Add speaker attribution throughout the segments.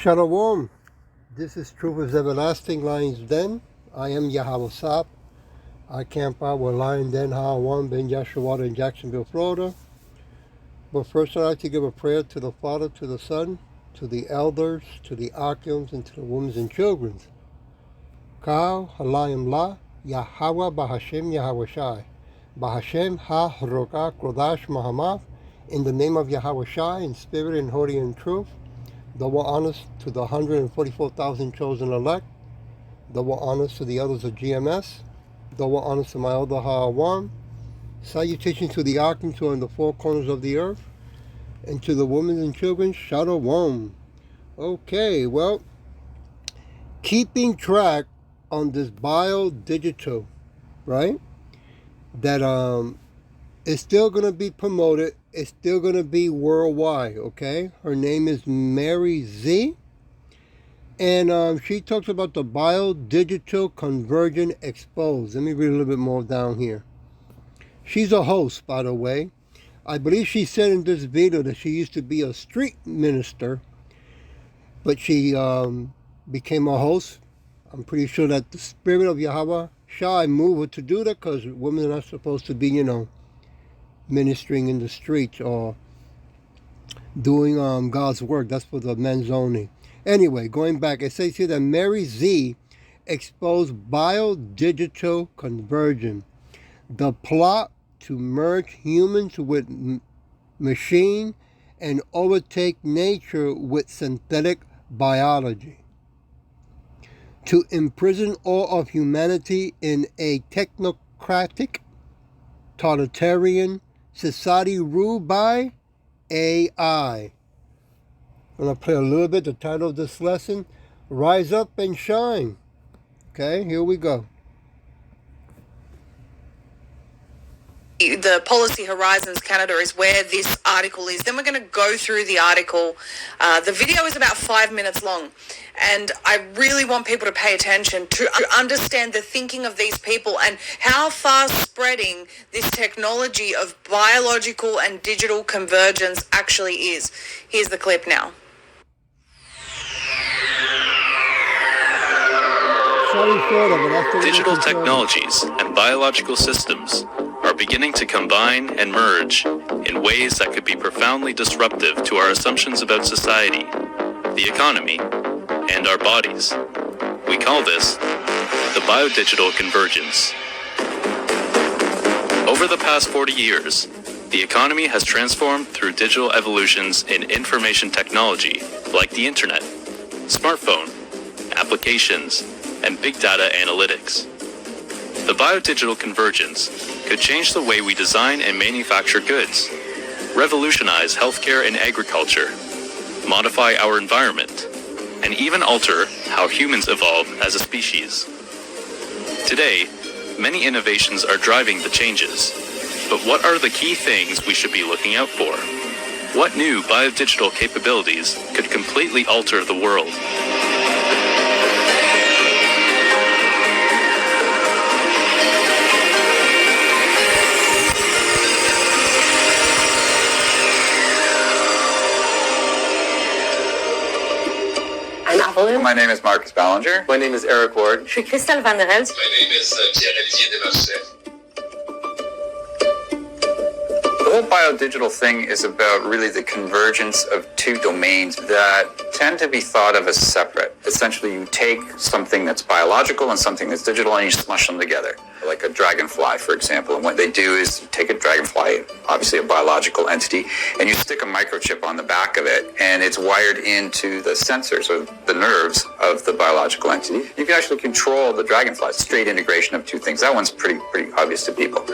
Speaker 1: Shalom. This is Truth is Everlasting Lions Den. I am Yahweh Sap. I camp out with Lion Den Hawan Ben Yashua in Jacksonville, Florida. But first I'd like to give a prayer to the Father, to the Son, to the elders, to the Archeons, and to the women and children. Ka'al Halayim La Yahweh Bahashem Yahweh Shai. Bahashem Ha Roka Kodash Mahamav. In the name of Yahweh Shai, in spirit and holy and truth. Double honors to the 144,000 chosen elect. Double honors to the elders of GMS. Double honors to my elder Hawan. Salutations to the Archons who are in the four corners of the earth. And to the women and children, Shalom. Okay, well, keeping track on this bio-digital, right? That is still going to be promoted. It's still going to be worldwide, okay? Her name is Mary Z. And she talks about the Bio-Digital Convergence Exposed. Let me read a little bit more down here. She's a host, by the way. I believe she said in this video that she used to be a street minister, but she became a host. I'm pretty sure that the spirit of Yahweh Shai moved her to do that because women are not supposed to be, ministering in the streets or doing God's work. That's for the men's only. Anyway, going back, it says here that Mary Z exposed bio-digital convergence, the plot to merge humans with machine and overtake nature with synthetic biology, to imprison all of humanity in a technocratic, totalitarian society ruled by AI. I'm going to play a little bit the title of this lesson, Rise Up and Shine. Okay, here we go.
Speaker 2: The Policy Horizons Canada is where this article is. Then we're going to go through the article. The video is about 5 minutes long, and I really want people to pay attention to understand the thinking of these people and how fast spreading this technology of biological and digital convergence actually is. Here's the clip now.
Speaker 3: Digital technologies and biological systems are beginning to combine and merge in ways that could be profoundly disruptive to our assumptions about society, the economy, and our bodies. We call this the biodigital convergence. Over the past 40 years, the economy has transformed through digital evolutions in information technology like the internet, smartphone, applications, and big data analytics. The biodigital convergence could change the way we design and manufacture goods, revolutionize healthcare and agriculture, modify our environment, and even alter how humans evolve as a species. Today, many innovations are driving the changes, but what are the key things we should be looking out for? What new biodigital capabilities could completely alter the world?
Speaker 4: My name is Marcus Ballinger.
Speaker 5: My name is Eric Ward.
Speaker 6: Je suis Christelle Van der Helst.
Speaker 7: My name is Pierre-Olivier Desmarchais.
Speaker 4: The whole biodigital thing is about really the convergence of two domains that tend to be thought of as separate. Essentially, you take something that's biological and something that's digital and you smush them together. Like a dragonfly, for example. And what they do is you take a dragonfly, obviously a biological entity, and you stick a microchip on the back of it, and it's wired into the sensors or the nerves of the biological entity. You can actually control the dragonfly. Straight integration of two things. That one's pretty obvious to people.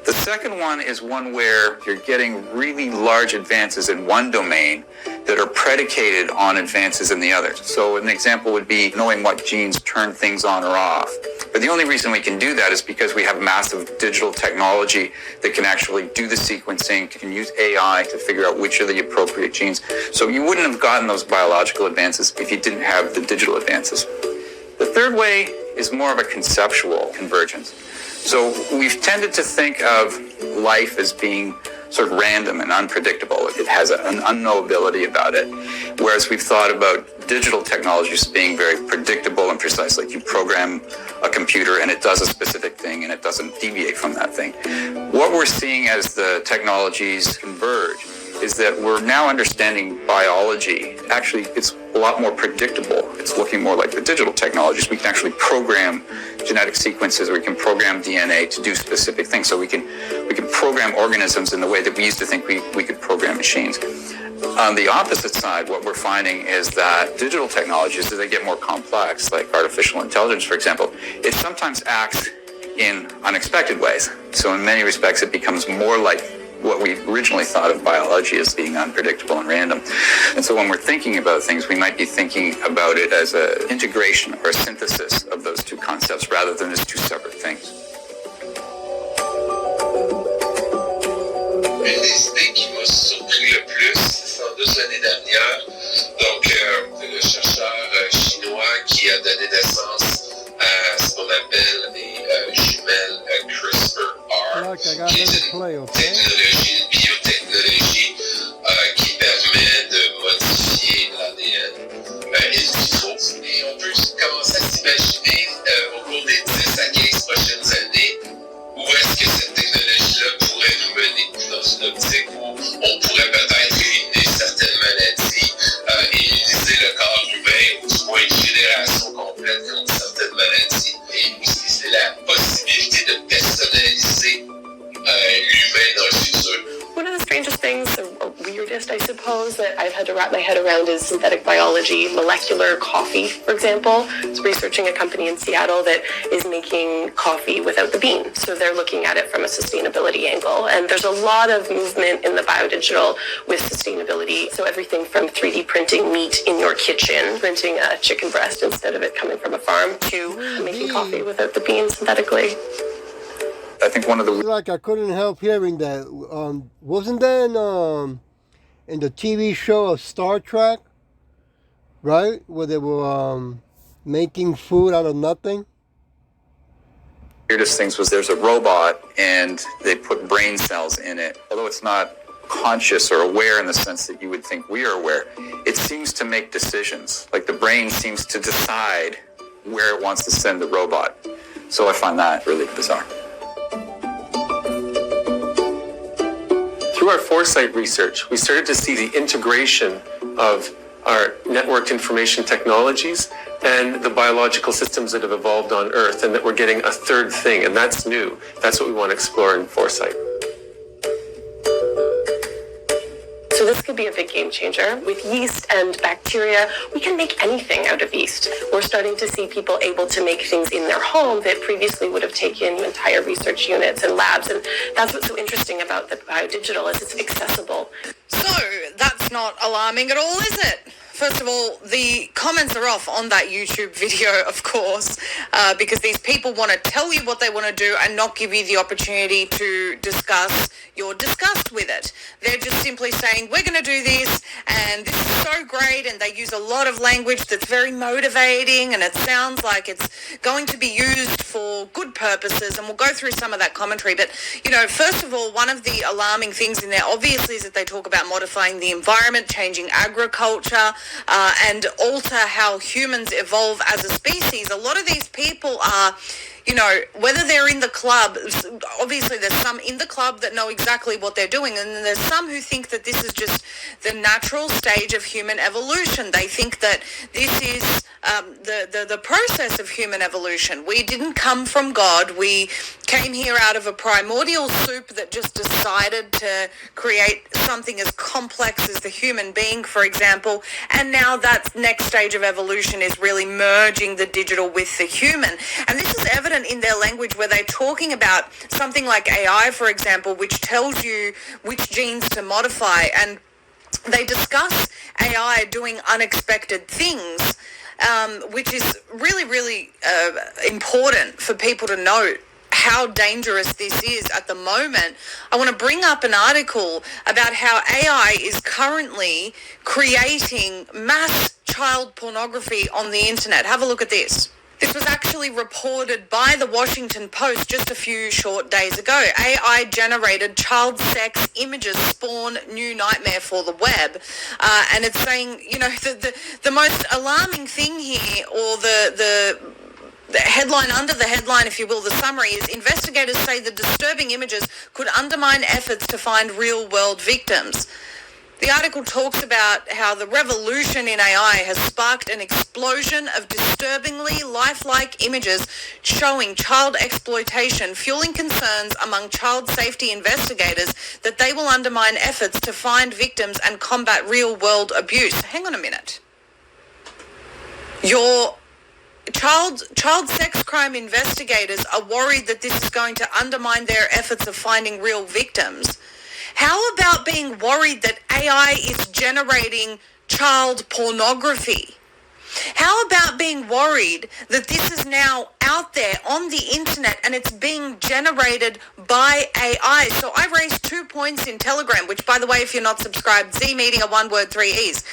Speaker 4: The second one is one where you're getting really large advances in one domain that are predicated on advances in the other. So an example would be knowing what genes turn things on or off. But the only reason we can do that is because we have massive digital technology that can actually do the sequencing, can use AI to figure out which are the appropriate genes. So you wouldn't have gotten those biological advances if you didn't have the digital advances. The third way is more of a conceptual convergence. So we've tended to think of life as being sort of random and unpredictable. It has an unknowability about it. Whereas we've thought about digital technologies being very predictable and precise, like you program a computer and it does a specific thing and it doesn't deviate from that thing. What we're seeing as the technologies converge is that we're now understanding biology. Actually, it's a lot more predictable. It's looking more like the digital technologies. We can actually program genetic sequences, or we can program DNA to do specific things. So we can program organisms in the way that we used to think we could program machines. On the opposite side, what we're finding is that digital technologies, as they get more complex, like artificial intelligence, for example, it sometimes acts in unexpected ways. So in many respects, it becomes more like what we originally thought of biology as being unpredictable and random. And so when we're thinking about things, we might be thinking about it as an integration or a synthesis of those two concepts rather than as two separate things.
Speaker 7: Une des idées qui m'a surpris le plus, c'est sans doute l'année dernière. Donc, le chercheur chinois qui a donné naissance à ce qu'on appelle les jumelles CRISPR-R, qui est une technologie, une biotechnologie qui permet de modifier l'ADN in vitro. Et on peut commencer à s'imaginer au cours des 10 à 15 prochaines années où est-ce que cette technologie-là pourrait nous mener dans une optique où on pourrait peut-être éliminer certaines maladies et immuniser le corps humain, ou du moins une génération complète contre certaines maladies. Et aussi, c'est la possibilité de personnaliser l'humain dans le futur.
Speaker 5: One of the strangest things, or weirdest, I suppose, that I've had to wrap my head around is synthetic biology, molecular coffee, for example. I was researching a company in Seattle that is making coffee without the bean. So they're looking at it from a sustainability angle. And there's a lot of movement in the biodigital with sustainability. So everything from 3D printing meat in your kitchen, printing a chicken breast instead of it coming from a farm, to making coffee without the bean synthetically.
Speaker 4: I think one of the...
Speaker 1: Like, I couldn't help hearing that. Wasn't that in the TV show of Star Trek, right? Where they were making food out of nothing?
Speaker 4: Weirdest things was there's a robot and they put brain cells in it. Although it's not conscious or aware in the sense that you would think we are aware, it seems to make decisions. Like the brain seems to decide where it wants to send the robot. So I find that really bizarre.
Speaker 6: Through our foresight research, we started to see the integration of our networked information technologies and the biological systems that have evolved on Earth, and that we're getting a third thing, and that's new. That's what we want to explore in foresight.
Speaker 5: So this could be a big game changer. With yeast and bacteria, we can make anything out of yeast. We're starting to see people able to make things in their home that previously would have taken entire research units and labs. And that's what's so interesting about the biodigital, is it's accessible.
Speaker 2: So that's not alarming at all, is it? First of all, the comments are off on that YouTube video, of course, because these people want to tell you what they want to do and not give you the opportunity to discuss your disgust with it. They're just simply saying, we're going to do this, and this is so great, and they use a lot of language that's very motivating, and it sounds like it's going to be used for good purposes, and we'll go through some of that commentary. But, you know, first of all, one of the alarming things in there, obviously, is that they talk about modifying the environment, changing agriculture, and alter how humans evolve as a species. A lot of these people are, you know, whether they're in the club, obviously there's some in the club that know exactly what they're doing, and then there's some who think that this is just the natural stage of human evolution. They think that this is the process of human evolution. We didn't come from God. We came here out of a primordial soup that just decided to create something as complex as the human being, for example, and now that next stage of evolution is really merging the digital with the human. And this is evident in their language, where they're talking about something like AI, for example, which tells you which genes to modify, and they discuss AI doing unexpected things, which is really, really important for people to note how dangerous this is at the moment. I want to bring up an article about how AI is currently creating mass child pornography on the internet. Have a look at this. This was actually reported by the Washington Post just a few short days ago. AI generated child sex images spawn new nightmare for the web. And it's saying, the most alarming thing here, or the headline under the headline, if you will, the summary is: investigators say the disturbing images could undermine efforts to find real-world victims. The article talks about how the revolution in AI has sparked an explosion of disturbingly lifelike images showing child exploitation, fueling concerns among child safety investigators that they will undermine efforts to find victims and combat real-world abuse. Hang on a minute. Your child sex crime investigators are worried that this is going to undermine their efforts of finding real victims. How about being worried that AI is generating child pornography? How about being worried that this is now out there on the internet and it's being generated by AI? So I raised 2 points in Telegram, which, by the way, if you're not subscribed, Z Media, one word, 3 E's.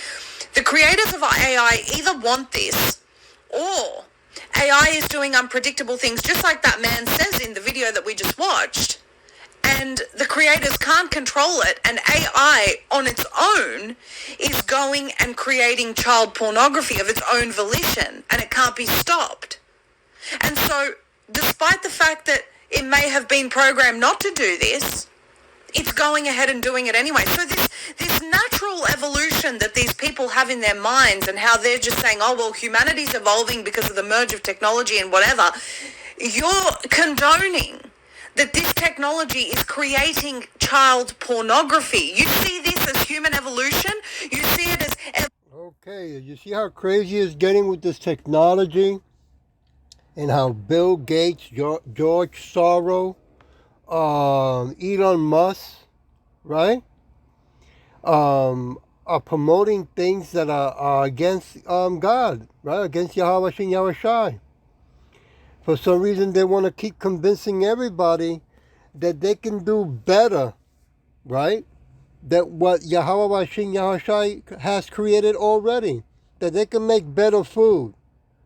Speaker 2: The creators of AI either want this, or AI is doing unpredictable things, just like that man says in the video that we just watched. And the creators can't control it, and AI on its own is going and creating child pornography of its own volition, and it can't be stopped. And so, despite the fact that it may have been programmed not to do this, it's going ahead and doing it anyway. So this natural evolution that these people have in their minds, and how they're just saying, oh, well, humanity's evolving because of the merge of technology and whatever, you're condoning that this technology is creating child pornography. You see this as human evolution? You see it as...
Speaker 1: Okay, you see how crazy it's getting with this technology? And how Bill Gates, George Soros, Elon Musk, right? Are promoting things that are against God, right? Against Yahweh Shem Yahweh Shai. For some reason, they want to keep convincing everybody that they can do better, right? That what Yahweh Shem Yahweh Shai has created already. That they can make better food,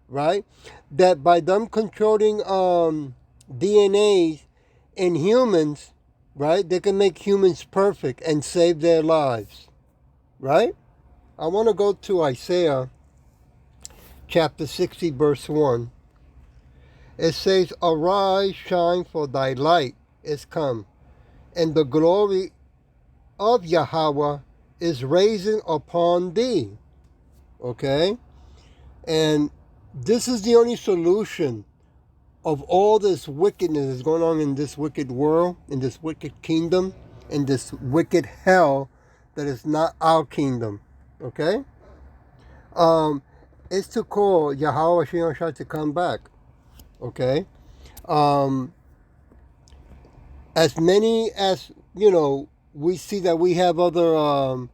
Speaker 1: right? That by them controlling DNAs in humans, right, they can make humans perfect and save their lives, right? I want to go to Isaiah chapter 60, verse 1. It says, arise, shine, for thy light is come, and the glory of Yahweh is rising upon thee. Okay? And this is the only solution of all this wickedness that's going on in this wicked world, in this wicked kingdom, in this wicked hell that is not our kingdom. Okay? It's to call Yahweh Shem Yahweh Shai to come back. Okay? As many as, we see that we have other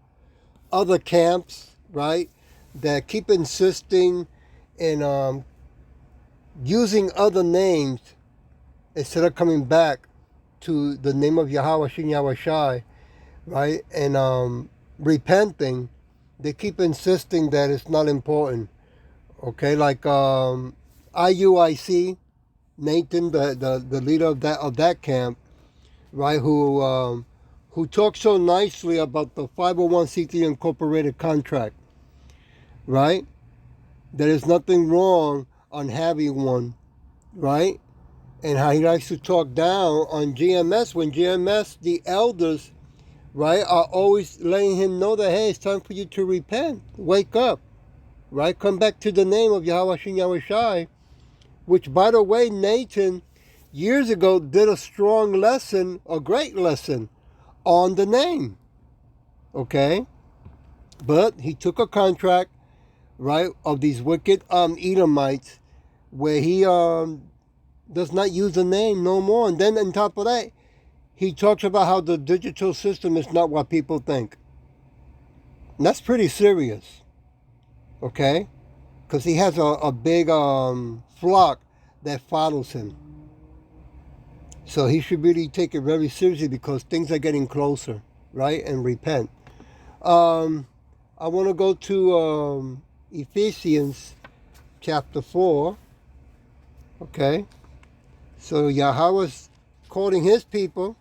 Speaker 1: camps, right, that keep insisting in using other names instead of coming back to the name of Yahweh Shem Yahweh Shai, right, and repenting. They keep insisting that it's not important. Okay, like IUIC, Nathan, the leader of that camp, right, who talks so nicely about the 501c3 incorporated contract, right? There is nothing wrong on having one, right? And how he likes to talk down on GMS when GMS, the elders, right, are always letting him know that, hey, it's time for you to repent, wake up, right? Come back to the name of Yahweh Shem Yahweh Shai, which, by the way, Nathan years ago did a strong lesson, a great lesson on the name, okay? But he took a contract, right, of these wicked Edomites where he does not use the name no more. And then on top of that, he talks about how the digital system is not what people think. And that's pretty serious, okay? Because he has a big flock that follows him. So he should really take it very seriously because things are getting closer, right? And repent. I want to go to Ephesians chapter 4. Okay? So Yahweh's calling his people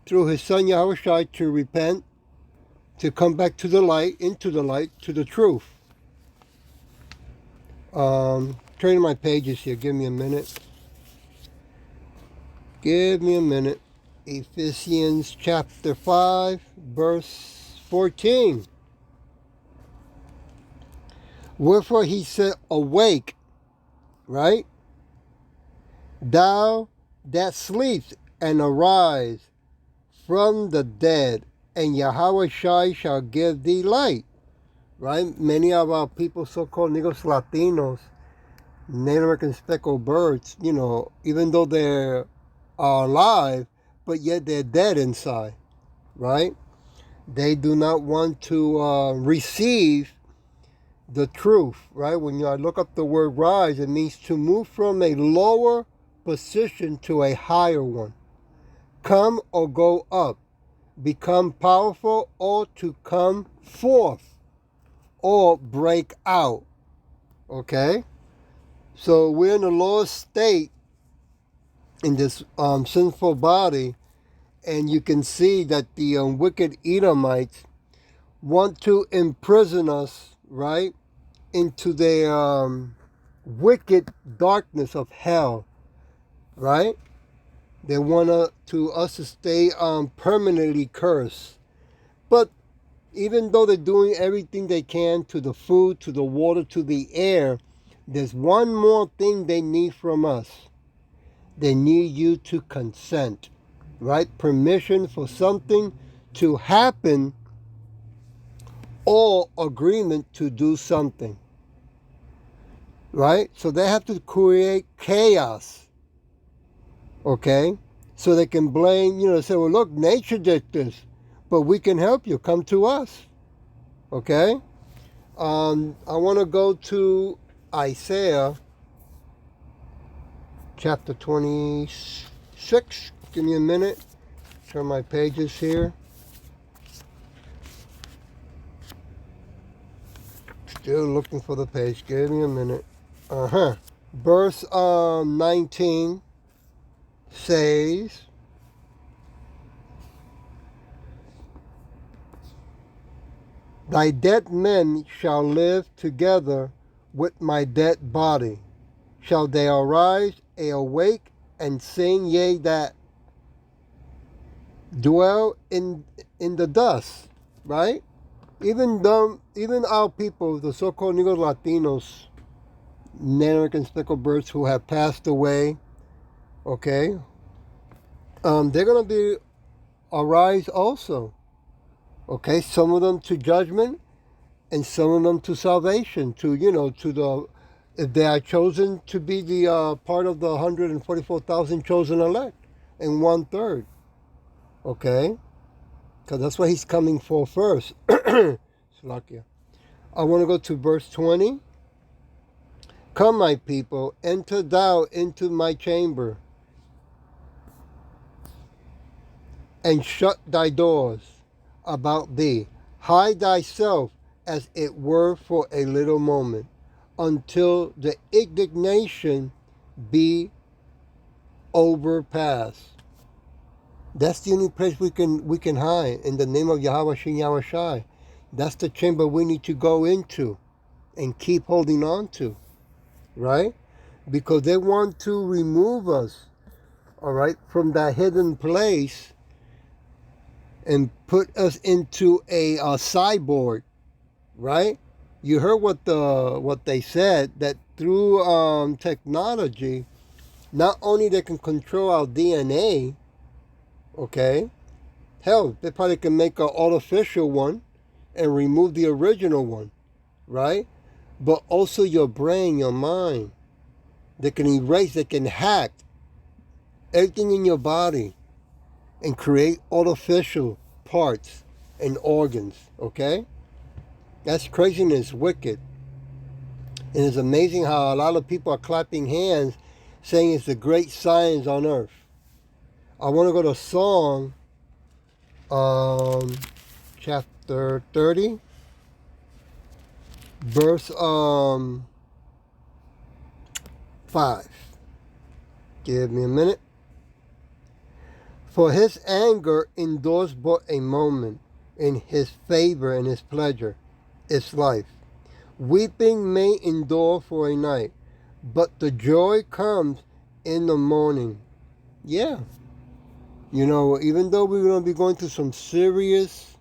Speaker 1: through his son Yahweh Shai to repent, to come back to the light, into the light, to the truth. Turning my pages here. Give me a minute. Give me a minute. Ephesians chapter 5, verse 14. Wherefore he said, awake, right? Thou that sleepst, and arise from the dead, and Yahweh Shai shall give thee light. Right? Many of our people, so-called Negros Latinos, Native American speckled birds, you know, even though they're alive, but yet they're dead inside, right? They do not want to receive the truth, right? When you look up the word rise, it means to move from a lower position to a higher one. Come or go up. Become powerful, or to come forth or break out. Okay? So we're in the lowest state in this sinful body, and you can see that the wicked Edomites want to imprison us, right, into their wicked darkness of hell, right? They want us to stay permanently cursed. But even though they're doing everything they can to the food, to the water, to the air, there's one more thing they need from us. They need you to consent, right? Permission for something to happen, or agreement to do something, right? So they have to create chaos, okay? So they can blame, say, well, look, nature did this, but we can help you. Come to us, okay? I want to go to Isaiah chapter 26. Give me a minute. Turn my pages here. Still looking for the page. Give me a minute. Verse 19 says, thy dead men shall live together with my dead body. Shall they arise, awake, and sing, yea, that dwell in the dust, right? Even our people, the so-called Negro Latinos, Native American speckled birds who have passed away, okay, they're going to be arise also, okay? Some of them to judgment, and some of them to salvation, to the, if they are chosen to be the part of the 144,000 chosen elect, and 1/3, okay? Because that's what he's coming for first. Slakia. I want to go to verse 20. Come, my people, enter thou into my chamber, and shut thy doors about thee. Hide thyself as it were for a little moment, until the indignation be overpassed. That's the only place we can hide, in the name of Yahweh Shem Yahweh Shai. That's the chamber we need to go into and keep holding on to, right? Because they want to remove us, all right, from that hidden place and put us into a cyborg, right? You heard what they said, that through technology, not only they can control our DNA, okay, hell, they probably can make an artificial one and remove the original one, right? But also your brain, your mind. They can erase, they can hack everything in your body and create artificial parts and organs, okay? That's craziness, wicked. And it's amazing how a lot of people are clapping hands saying it's the great science on earth. I want to go to Psalm chapter 30, verse 5. Give me a minute. For his anger endures but a moment, in his favor and his pleasure is life. Weeping may endure for a night, but the joy comes in the morning. Yeah. You know, even though we're going to be going through some serious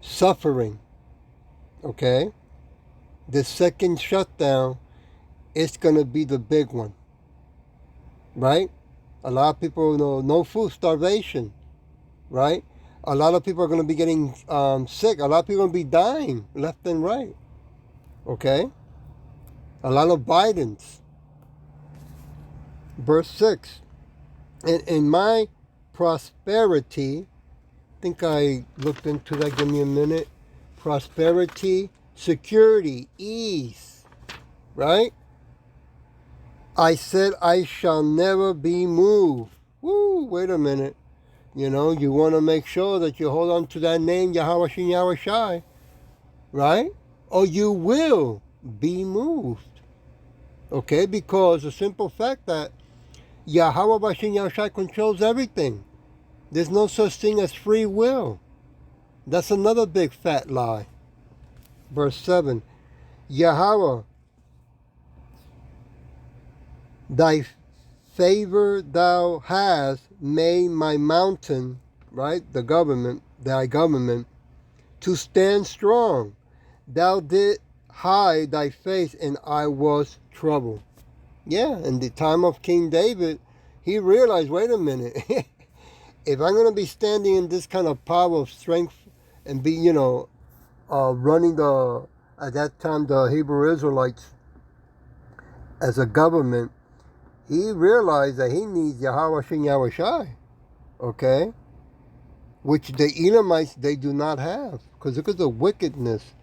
Speaker 1: suffering, okay, the second shutdown is going to be the big one, right? A lot of people know no food, starvation, right? A lot of people are going to be getting sick. A lot of people are going to be dying left and right, okay? A lot of Bidens. Verse 6. And in my prosperity, I think I looked into that, give me a minute. Prosperity, security, ease, right? I said I shall never be moved. Woo, wait a minute. You know, you want to make sure that you hold on to that name, Yahweh Shin Yahweh Shai, right? Or you will be moved. Okay, because the simple fact that Yahweh Bashin Yahweh Shai controls everything. There's no such thing as free will. That's another big fat lie. Verse 7. Yahweh, thy favor thou hast made my mountain, right? The government, thy government, to stand strong. Thou did hide thy face, and I was troubled. Yeah, in the time of King David, he realized, wait a minute, if I'm going to be standing in this kind of power of strength and be, running at that time, the Hebrew Israelites as a government, he realized that he needs Yahweh Shin Yahweh Shai, okay? Which the Edomites, they do not have. Because look at the wickedness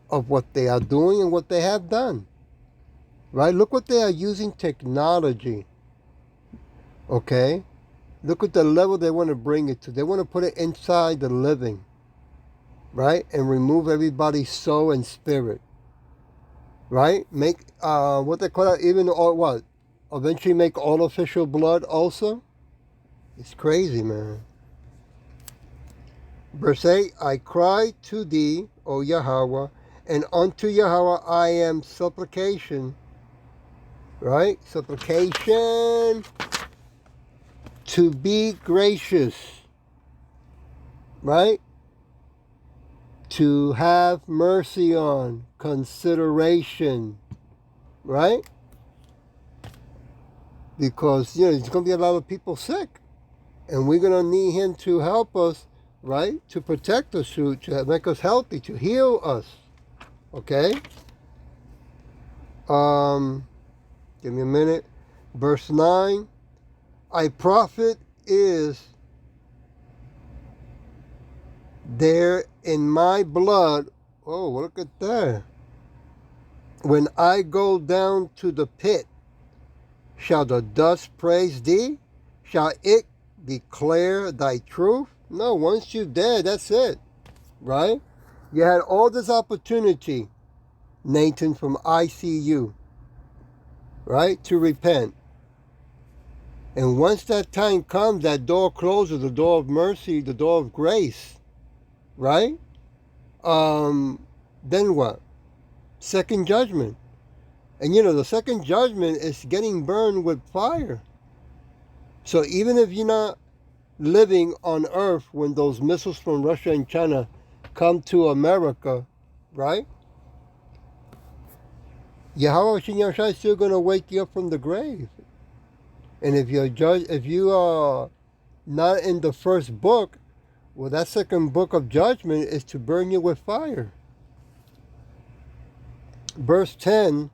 Speaker 1: of what they are doing and what they have done. Right? Look what they are using technology. Okay? Look at the level they want to bring it to. They want to put it inside the living. Right? And remove everybody's soul and spirit. Right? Make, what they call it, even, or what? Eventually make artificial blood also? It's crazy, man. Verse 8, I cry to thee, O Yahweh, and unto Yahweh I am supplication. Right? Supplication to be gracious. Right? To have mercy on, consideration. Right? Because, there's going to be a lot of people sick. And we're going to need him to help us, right? To protect us, to make us healthy, to heal us. Okay? Give me a minute. Verse 9. I prophet is there in my blood. Oh, look at that. When I go down to the pit, shall the dust praise thee? Shall it declare thy truth? No, once you're dead, that's it. Right? You had all this opportunity, Nathan from ICU, right, to repent. And once that time comes, that door closes, the door of mercy, the door of grace, right? Then what? Second judgment. And the second judgment is getting burned with fire. So even if you're not living on earth when those missiles from Russia and China come to America, right? Yahweh Shin Yahweh Shai is still going to wake you up from the grave. And if you are not in the first book, well, that second book of judgment is to burn you with fire. Verse 10,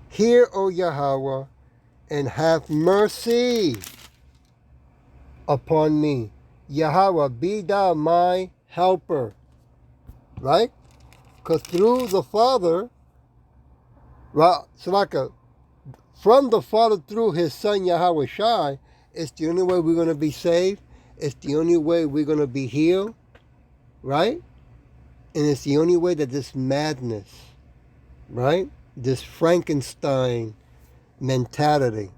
Speaker 1: hear, O Yahweh, and have mercy upon me. Yahweh, be thou my helper. Right? Because through the Father, from the Father through his Son Yahweh Shai, it's the only way we're going to be saved. It's the only way we're going to be healed. Right? And it's the only way that this madness, right? This Frankenstein mentality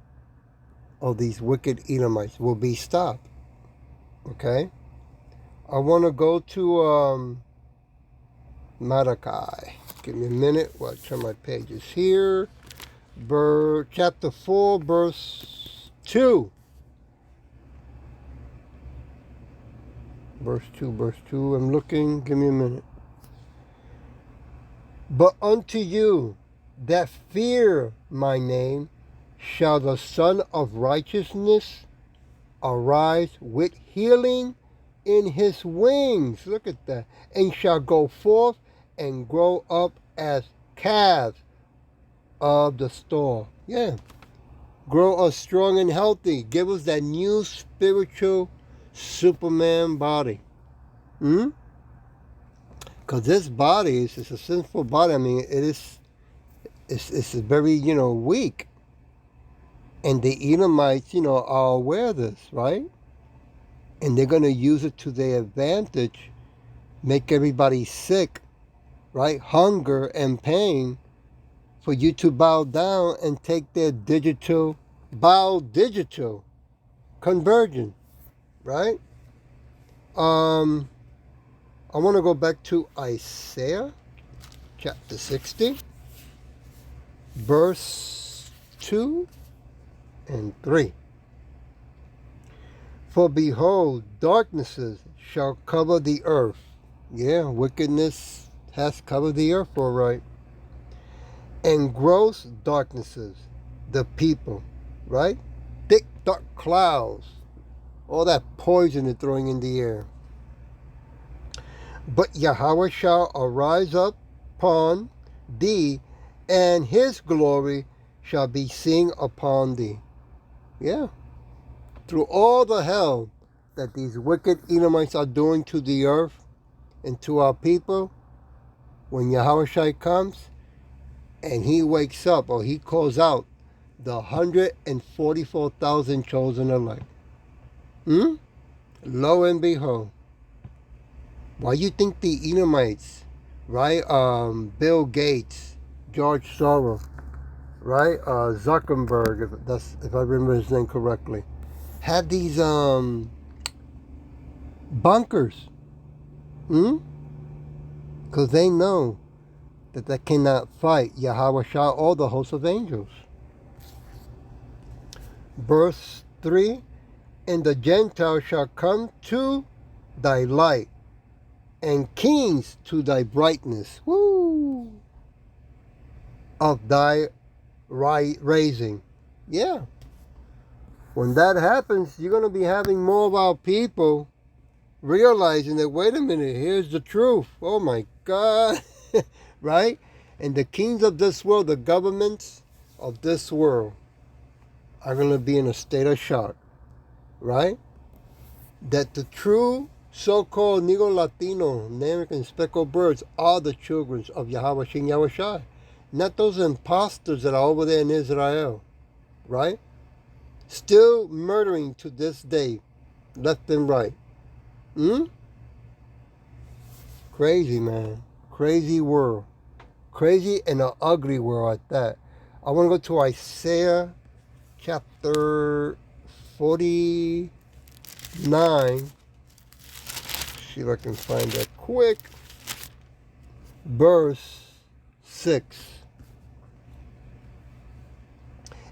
Speaker 1: of these wicked Edomites will be stopped. Okay? I want to go to Malachi. Give me a minute while I turn my pages here. Chapter 4, verse 2. Verse 2. I'm looking. Give me a minute. But unto you that fear my name shall the Son of Righteousness arise with healing in his wings. Look at that. And shall go forth and grow up as calves of the store. Yeah. Grow us strong and healthy. Give us that new spiritual Superman body. Because this body is a sinful body. I mean, it's very, weak. And the Edomites, are aware of this, right? And they're going to use it to their advantage, make everybody sick, right? Hunger and pain for you to bow down and take their digital conversion, right? I want to go back to Isaiah chapter 60, verse 2 and 3. For behold, darknesses shall cover the earth. Yeah, wickedness has covered the earth, all right. And gross darknesses, the people, right? Thick, dark clouds, all that poison they're throwing in the air. But Yahweh shall arise up upon thee, and his glory shall be seen upon thee. Yeah. Through all the hell that these wicked Edomites are doing to the earth and to our people, when Yahweh comes and he wakes up or he calls out the 144,000 chosen elect. Lo and behold. Why you think the Edomites, right? Bill Gates, George Soros, right? Zuckerberg, if I remember his name correctly, had these bunkers. Because they know that they cannot fight Yahweh Shah or the host of angels. Verse 3, and the Gentiles shall come to thy light, and kings to thy brightness. Woo! Of thy raising. Yeah. When that happens, you're going to be having more of our people realizing that, wait a minute, here's the truth. Oh my God. Right? And the kings of this world, the governments of this world, are going to be in a state of shock. Right? That the true so-called Negro Latino, American speckled birds are the children of Yahweh Shin Yahweh Shai. Not those imposters that are over there in Israel. Right? Still murdering to this day, left and right. Crazy, man. Crazy world. Crazy and an ugly world at that. I want to go to Isaiah chapter 49. See if I can find that quick. Verse 6.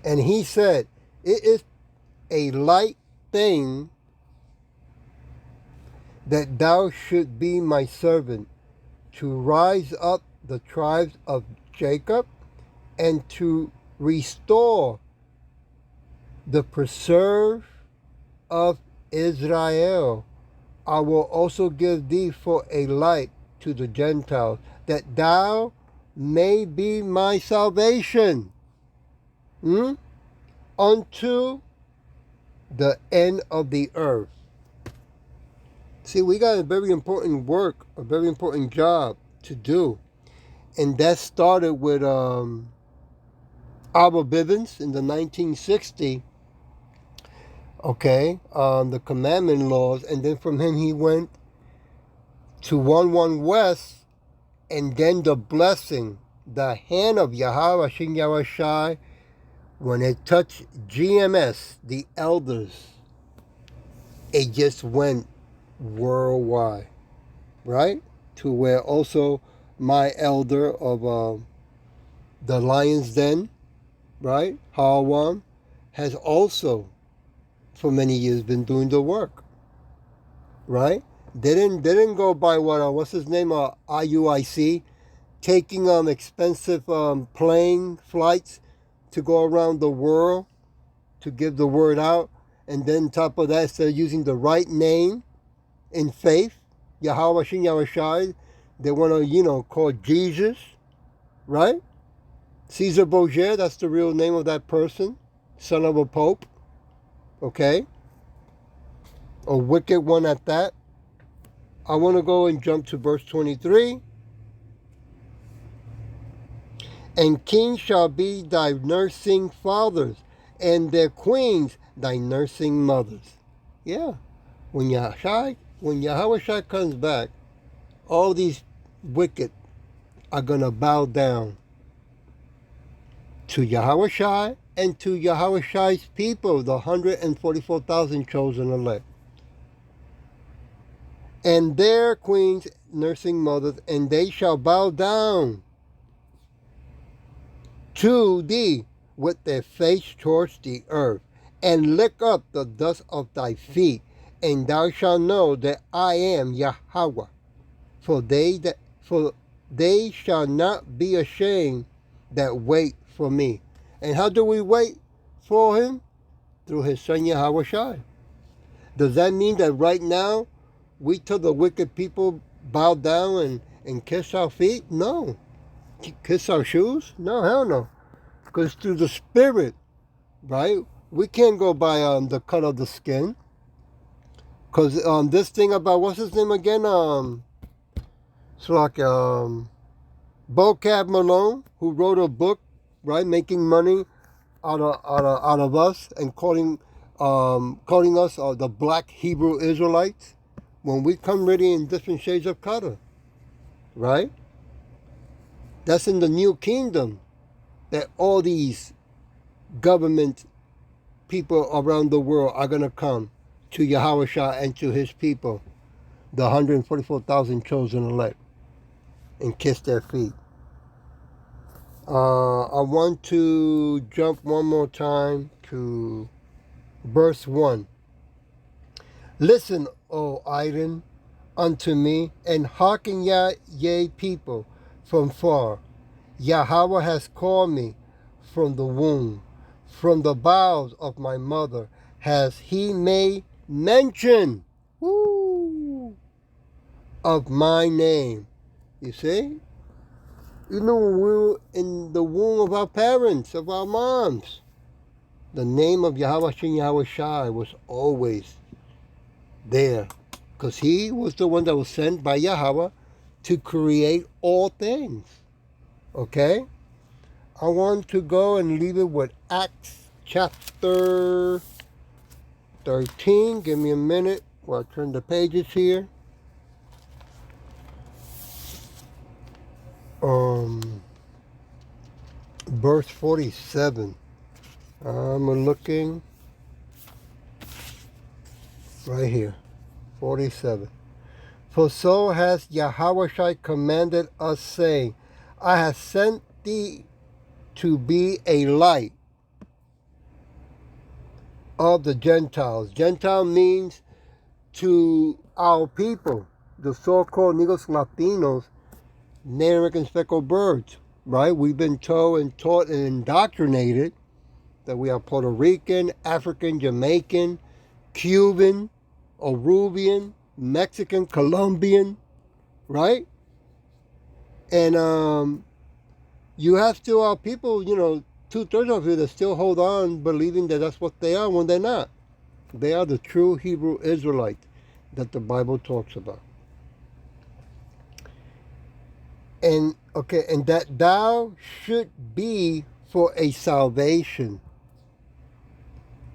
Speaker 1: And he said, it is a light thing that thou should be my servant, to rise up the tribes of Jacob, and to restore the preserve of Israel. I will also give thee for a light to the Gentiles, that thou may be my salvation. Unto the end of the earth. See, we got a very important work, a very important job to do. And that started with Abba Bivens in the 1960, the commandment laws. And then from him he went to 1-1 West, and then the blessing, the hand of Yahweh Shin Yahweh Shai when it touched GMS, the elders, it just went worldwide, right? To where also my elder of the Lion's Den, right, Hawam, has also for many years been doing the work, right? They didn't go by what's his name, IUIC, taking expensive plane flights to go around the world to give the word out, and then top of that, instead of using the right name in faith, Yahweh Shin Yahushai, they want to call Jesus, right? Caesar Borgia, that's the real name of that person, son of a pope, okay? A wicked one at that. I want to go and jump to verse 23. And kings shall be thy nursing fathers, and their queens thy nursing mothers. Yeah. When Yahweh Shai comes back, all these wicked are going to bow down to Yahweh Shai and to Yahweh Shai's people, the 144,000 chosen elect. And their queens nursing mothers, and they shall bow down to thee with their face towards the earth, and lick up the dust of thy feet, and thou shalt know that I am Yahweh. For they shall not be ashamed that wait for me. And how do we wait for him? Through his son Yahweh Shai. Does that mean that right now we tell the wicked people bow down and kiss our feet? No. Kiss our shoes? No, hell no. Because through the spirit, right? We can't go by the cut of the skin. Because this thing about, what's his name again? It's like Vocab Malone, who wrote a book, right, making money out of us and calling us the black Hebrew Israelites, when we come ready in different shades of color, right? That's in the new kingdom that all these government people around the world are going to come to Yahweh Shai and to his people, the 144,000 chosen elect, and kiss their feet. I want to jump one more time to verse 1. Listen, O Iden, unto me, and hearken ye people from far. Yahweh has called me from the womb, from the bowels of my mother has he made mention of my name. You see? Even when we were in the womb of our parents, of our moms, the name of Yahweh Shin Yahweh Shai was always there, because he was the one that was sent by Yahweh to create all things. Okay? I want to go and leave it with Acts chapter 13. Give me a minute while I turn the pages here. Verse 47. I'm looking right here. 47. For so has Yahweh Shai commanded us, saying, I have sent thee to be a light of the Gentiles. Gentile means to our people, the so-called Negros Latinos, Native American speckled birds, right? We've been told and taught and indoctrinated that we are Puerto Rican, African, Jamaican, Cuban, Arubian, Mexican, Colombian, right? And you have still our people, 2/3 of you that still hold on believing that that's what they are when they're not. They are the true Hebrew Israelite that the Bible talks about. And that thou should be for a salvation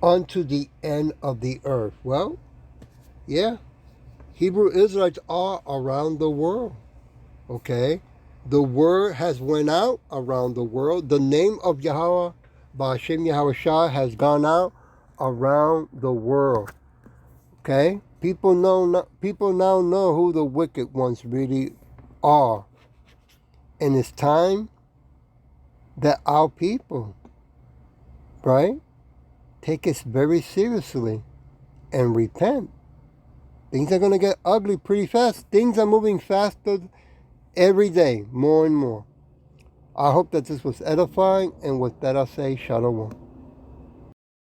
Speaker 1: unto the end of the earth. Well, yeah, Hebrew Israelites are around the world. Okay, the word has went out around the world. The name of Yahweh, Ba'Shem Yahushua has gone out around the world. Okay? People now know who the wicked ones really are. And it's time that our people, right, take it very seriously and repent. Things are going to get ugly pretty fast. Things are moving faster every day, more and more. I hope that this was edifying, and with that I say shalom.